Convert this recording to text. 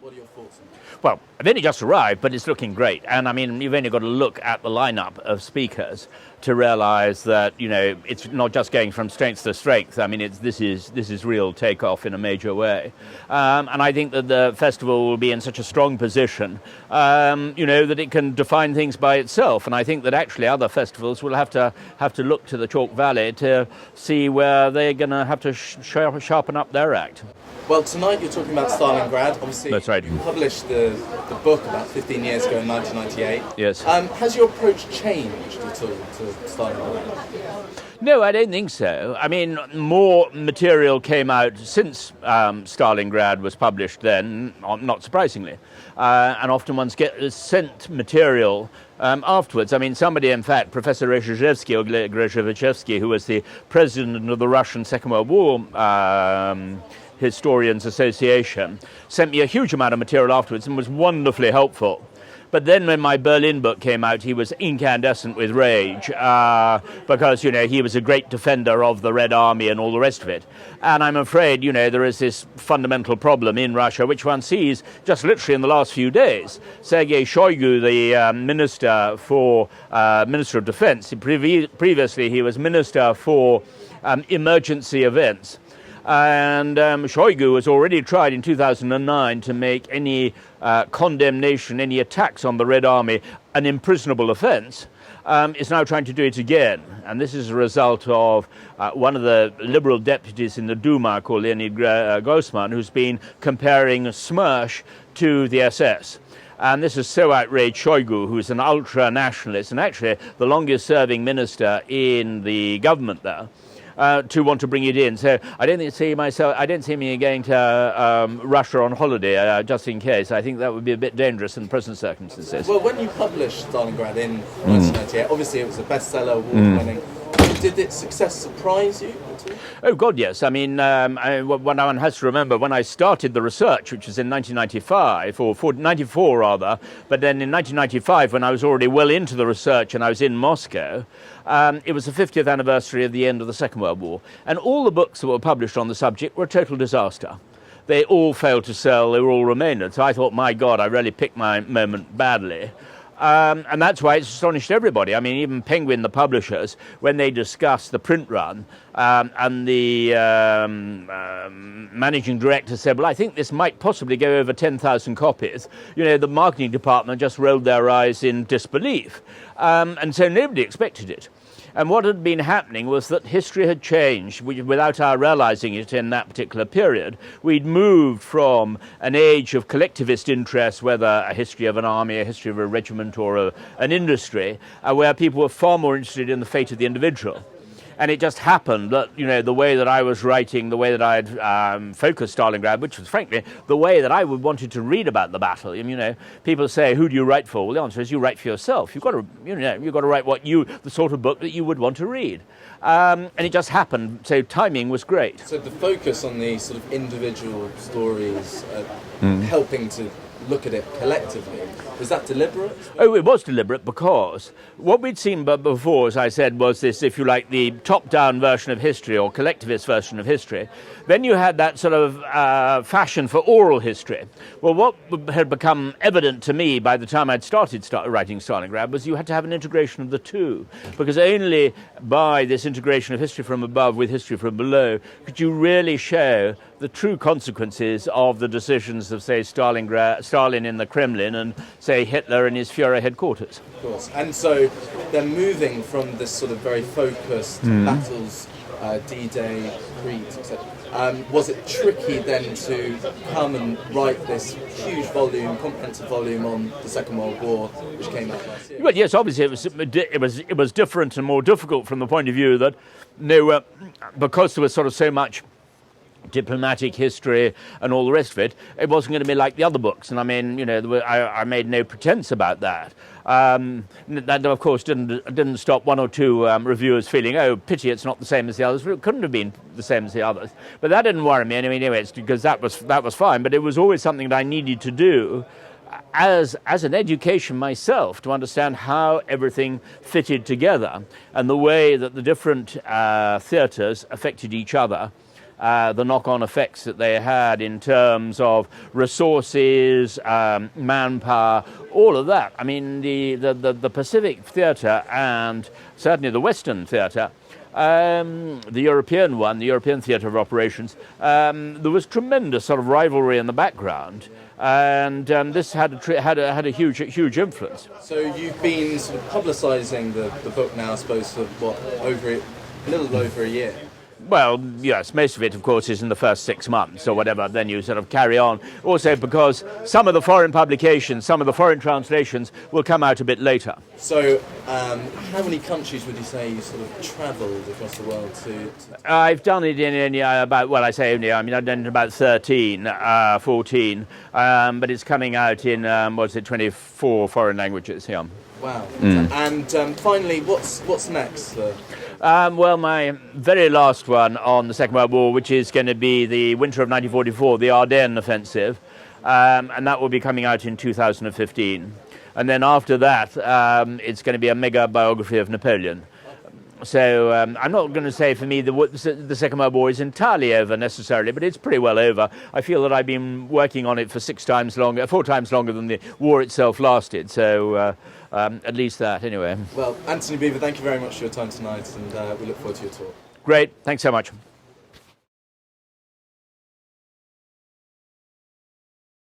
What are your thoughts on that? Well, I've only just arrived, but it's looking great. And I mean, you've only got to look at the lineup of speakers to realize that, you know, it's not just going from strength to strength. I mean, this is real takeoff in a major way. And I think that the festival will be in such a strong position, you know, that it can define things by itself. And I think that actually other festivals will have to look to the Chalke Valley to see where they're going to have to sharpen up their act. Well, tonight you're talking about Stalingrad. Obviously, that's right. You published the book about 15 years ago in 1998. Yes. Has your approach changed at all to Stalingrad? No, I don't think so. I mean, more material came out since Stalingrad was published then, not surprisingly. And often ones get sent material afterwards. I mean, somebody, in fact, Professor Grezhevsky, who was the president of the Russian Second World War Historians Association, sent me a huge amount of material afterwards and was wonderfully helpful. But then when my Berlin book came out, he was incandescent with rage because, you know, he was a great defender of the Red Army and all the rest of it. And I'm afraid, you know, there is this fundamental problem in Russia, which one sees just literally in the last few days. Sergei Shoigu, the Minister of Defense, previously he was Minister for Emergency Events. And Shoigu has already tried in 2009 to make any condemnation, any attacks on the Red Army an imprisonable offence, is now trying to do it again. And this is a result of one of the liberal deputies in the Duma called Leonid Grossman, who's been comparing Smersh to the SS. And this has so outraged Shoigu, who's an ultra-nationalist and actually the longest-serving minister in the government there. To want to bring it in. So I don't see me going to Russia on holiday, just in case. I think that would be a bit dangerous in present circumstances. Well, when you published Stalingrad in 1998, obviously it was a bestseller, award-winning. Did its success surprise you at all? Oh, God, yes. I mean, one has to remember, when I started the research, which was in 1995, or 94 rather, but then in 1995, when I was already well into the research and I was in Moscow, it was the 50th anniversary of the end of the Second World War. And all the books that were published on the subject were a total disaster. They all failed to sell. They were all Romanian. So I thought, my God, I really picked my moment badly. And that's why it's astonished everybody. I mean, even Penguin, the publishers, when they discussed the print run, and the managing director said, well, I think this might possibly go over 10,000 copies. You know, the marketing department just rolled their eyes in disbelief. And so nobody expected it. And what had been happening was that history had changed without our realizing it in that particular period. We'd moved from an age of collectivist interest, whether a history of an army, a history of a regiment or an industry, where people were far more interested in the fate of the individual. And it just happened that, you know, the way that I was writing, the way that I had focused Stalingrad, which was frankly the way that I would wanted to read about the battle. You know, people say, who do you write for? Well, the answer is you write for yourself. You've got to, you know, you've got to write the sort of book that you would want to read. And it just happened. So timing was great. So the focus on the sort of individual stories, helping to look at it collectively, was that deliberate? Oh, it was deliberate because what we'd seen before, as I said, was this, if you like, the top-down version of history or collectivist version of history. Then you had that sort of fashion for oral history. Well, what had become evident to me by the time I'd started writing Stalingrad was you had to have an integration of the two, because only by this integration of history from above with history from below could you really show the true consequences of the decisions of, say, Stalin in the Kremlin and, say, Hitler in his Führer headquarters. Of course. And so they're moving from this sort of very focused battles, D-Day, Crete, etc. Was it tricky then to come and write this huge volume, comprehensive volume on the Second World War, which came out last year? Well, yes, obviously it was different and more difficult from the point of view that because there was sort of so much diplomatic history and all the rest of it, it wasn't going to be like the other books. And I mean, you know, I made no pretense about that. That, of course, didn't stop one or two reviewers feeling, oh, pity it's not the same as the others. It couldn't have been the same as the others. But that didn't worry me anyway, because that was fine. But it was always something that I needed to do as an education myself, to understand how everything fitted together and the way that the different theatres affected each other. the knock-on effects that they had in terms of resources, manpower, all of that. I mean, the Pacific theatre and certainly the Western theatre, the European one, the European theatre of operations, there was tremendous sort of rivalry in the background, and this had a huge influence. So you've been sort of publicising the book now, I suppose, for a little over a year. Well, yes, most of it, of course, is in the first 6 months or whatever. Then you sort of carry on. Also because some of the foreign publications, some of the foreign translations will come out a bit later. So how many countries would you say you sort of travelled across the world to? I've done it in about, well, I say only, I mean, I've done it in about 13, 14, but it's coming out in, 24 foreign languages, yeah. Wow. And finally, what's next? Well, my very last one on the Second World War, which is going to be the winter of 1944, the Ardennes offensive, and that will be coming out in 2015. And then after that, it's going to be a mega biography of Napoleon. So I'm not going to say for me the Second World War is entirely over necessarily, but it's pretty well over. I feel that I've been working on it for 4 times longer than the war itself lasted. So at least that, anyway. Well, Antony Beevor, thank you very much for your time tonight, and we look forward to your talk. Great. Thanks so much.